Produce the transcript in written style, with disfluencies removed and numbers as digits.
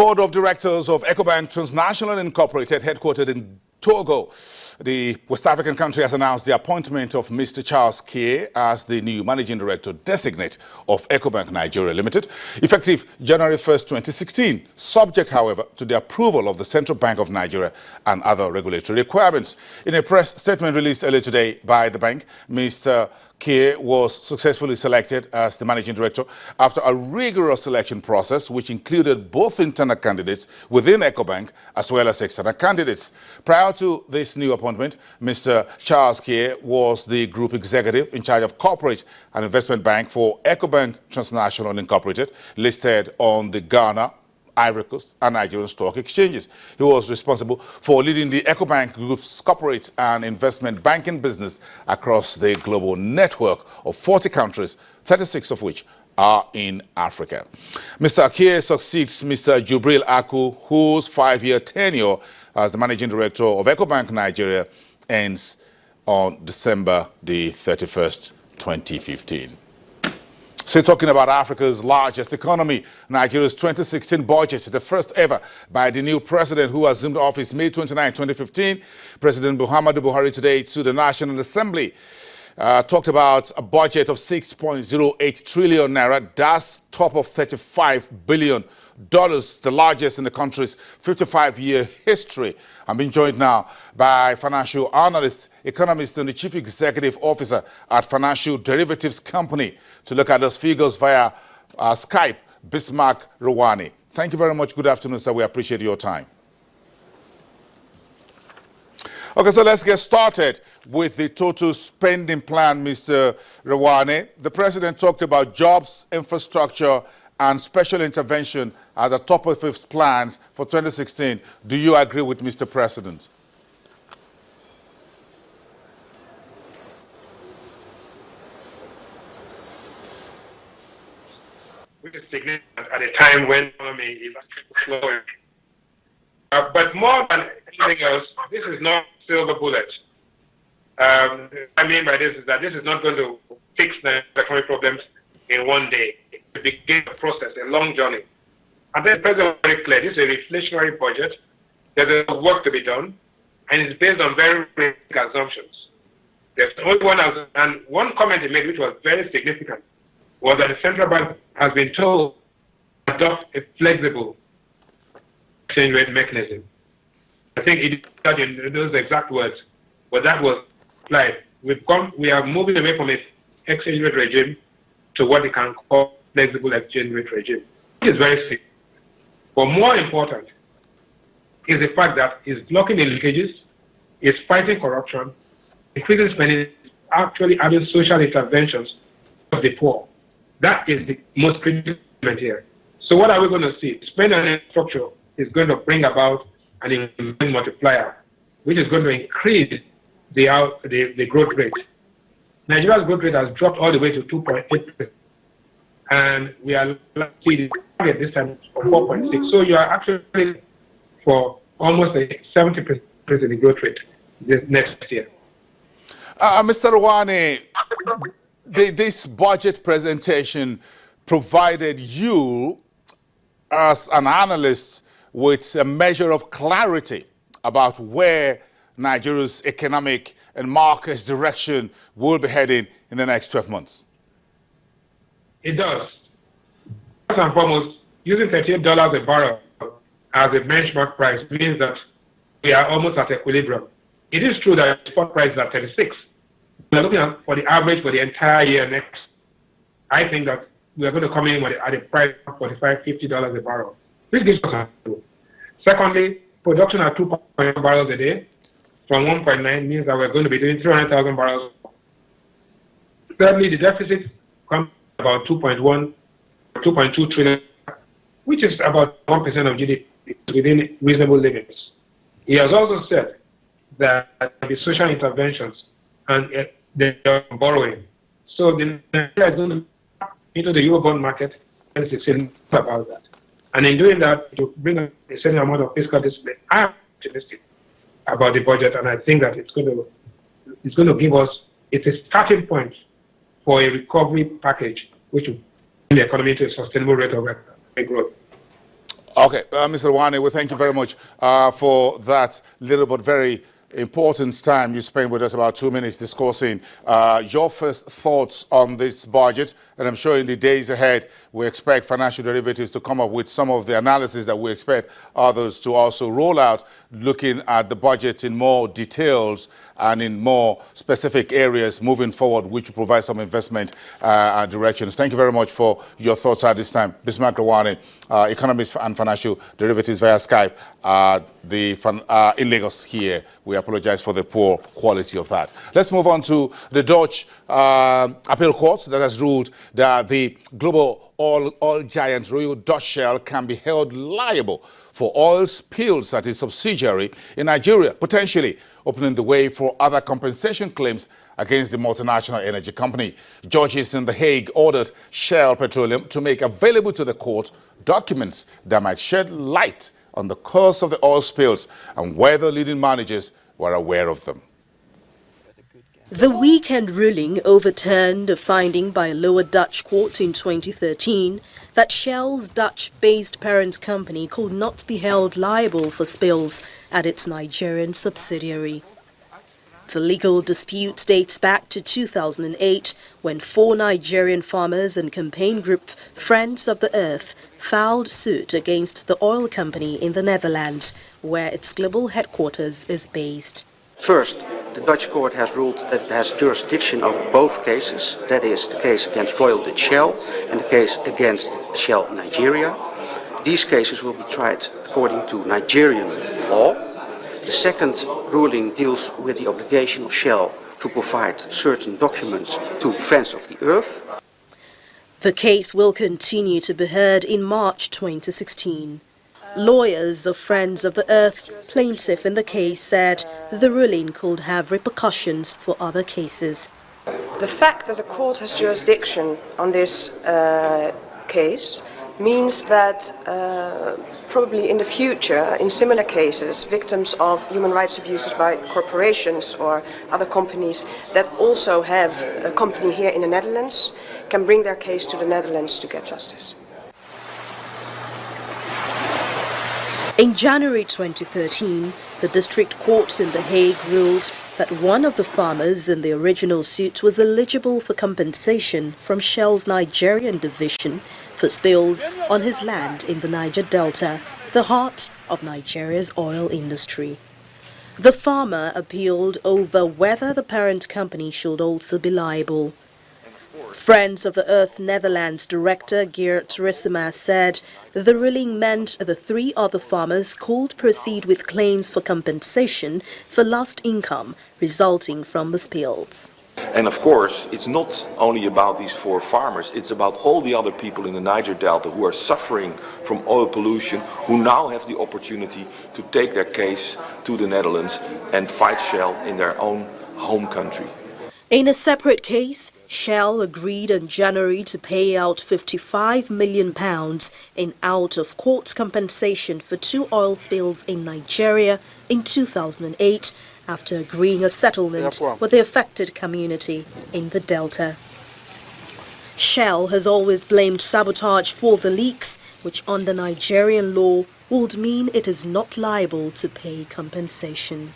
board of directors of EcoBank Transnational Incorporated, headquartered in Togo, the West African country, has announced the appointment of Mr. Charles Kie as the new managing director designate of EcoBank Nigeria Limited, effective January 1st, 2016, subject, however, to the approval of the Central Bank of Nigeria and other regulatory requirements. In a press statement released earlier today by the bank, Mr. Kie was successfully selected as the managing director after a rigorous selection process which included both internal candidates within EcoBank as well as external candidates. Prior to this new appointment, Mr. Charles Kie was the group executive in charge of corporate and investment bank for EcoBank Transnational Incorporated, listed on the Ghana, Ivory Coast and Nigerian stock exchanges. He was responsible for leading the EcoBank Group's corporate and investment banking business across the global network of 40 countries, 36 of which are in Africa. Mr. Kie succeeds Mr. Jubril Aku, whose 5-year tenure as the managing director of EcoBank Nigeria ends on December the 31st, 2015. So talking about Africa's largest economy, Nigeria's 2016 budget, the first ever by the new president who assumed office May 29, 2015, President Muhammadu Buhari, today to the National Assembly, talked about a budget of 6.08 trillion naira. That's top of $35 billion, the largest in the country's 55-year history. I'm being joined now by financial analyst, economist, and the chief executive officer at Financial Derivatives Company to look at those figures via Skype, Bismarck Rwani. Thank you very much. Good afternoon, sir. We appreciate your time. Okay, so let's get started with the total spending plan, Mr. Rwani. The president talked about jobs, infrastructure, and special intervention at the top of his plans for 2016. Do you agree with Mr. President? Which is significant at a time when the economy is slowing. But more than anything else, this is not silver bullet. I mean by this is that this is not going to fix the economic problems in one day. It begins a process, a long journey. And then the president was very clear, this is a reflationary budget. There's a work to be done, and it's based on very basic assumptions. There's only one, and one comment he made, which was very significant, was that the central bank has been told to adopt a flexible exchange rate mechanism. I think it did in those exact words, but that was applied. We are moving away from an exchange rate regime to what we can call flexible exchange rate regime. It is very simple. But more important is the fact that it's blocking the leakages, it's fighting corruption, increasing spending, actually having social interventions of the poor. That is the most critical element here. So what are we going to see? Spending on infrastructure is going to bring about an investment multiplier, which is going to increase the growth rate. Nigeria's growth rate has dropped all the way to 2.8%. And we are likely to target this time for 4.6. So you are actually for almost a 70% in the growth rate this next year. Mr. Rwani, this budget presentation provided you, as an analyst, with a measure of clarity about where Nigeria's economic and markets direction will be heading in the next 12 months. It does. First and foremost, using $38 a barrel as a benchmark price means that we are almost at equilibrium. It is true that the spot price is at 36. We're looking at for the average for the entire year next. I think that we are going to come in at a price of $45, $50 a barrel, which gives us a clue. Secondly, production at 2.1 barrels a day from 1.9 means that we're going to be doing 300,000 barrels. Thirdly, the deficit comes about 2.2 trillion, which is about 1% of GDP within reasonable limits. He has also said that the social interventions and the borrowing. So the Nigeria is going to into the Eurobond market and succeed about that. And in doing that, to bring a certain amount of fiscal discipline, I am optimistic about the budget, and I think that it's going to give us, it's a starting point for a recovery package which will bring the economy to a sustainable rate of growth. Okay, Mr. Wane, we thank you very much for that little but very important time you spent with us, about 2 minutes, discussing your first thoughts on this budget. And I'm sure in the days ahead, we expect financial derivatives to come up with some of the analysis that we expect others to also roll out, looking at the budget in more details and in more specific areas moving forward, which will provide some investment directions. Thank you very much for your thoughts at this time. Bismarck Wane, economist and financial derivatives via Skype in Lagos here. We apologize for the poor quality of that. Let's move on to the Dutch appeal court that has ruled that the global oil giant Royal Dutch Shell can be held liable for oil spills at its subsidiary in Nigeria, potentially opening the way for other compensation claims against the multinational energy company. Judges in The Hague ordered Shell Petroleum to make available to the court documents that might shed light on the cause of the oil spills and whether leading managers were aware of them. The weekend ruling overturned a finding by a lower Dutch court in 2013 that Shell's Dutch-based parent company could not be held liable for spills at its Nigerian subsidiary. The legal dispute dates back to 2008, when 4 Nigerian farmers and campaign group Friends of the Earth filed suit against the oil company in the Netherlands, where its global headquarters is based. First, the Dutch court has ruled that it has jurisdiction over both cases, that is, the case against Royal Dutch Shell and the case against Shell Nigeria. These cases will be tried according to Nigerian law. The second ruling deals with the obligation of Shell to provide certain documents to Friends of the Earth. The case will continue to be heard in March 2016. Lawyers of Friends of the Earth, plaintiff in the case, said the ruling could have repercussions for other cases. The fact that the court has jurisdiction on this case means that probably in the future, in similar cases, victims of human rights abuses by corporations or other companies that also have a company here in the Netherlands can bring their case to the Netherlands to get justice. In January 2013, the district court in The Hague ruled that one of the farmers in the original suit was eligible for compensation from Shell's Nigerian division for spills on his land in the Niger Delta, the heart of Nigeria's oil industry. The farmer appealed over whether the parent company should also be liable. Friends of the Earth Netherlands director Geert Rissema said the ruling meant the 3 other farmers could proceed with claims for compensation for lost income resulting from the spills. And of course, it's not only about these 4 farmers, it's about all the other people in the Niger Delta who are suffering from oil pollution, who now have the opportunity to take their case to the Netherlands and fight Shell in their own home country. In a separate case, Shell agreed in January to pay out £55 million in out-of-court compensation for 2 oil spills in Nigeria in 2008, after agreeing a settlement with the affected community in the Delta. Shell has always blamed sabotage for the leaks, which under Nigerian law would mean it is not liable to pay compensation.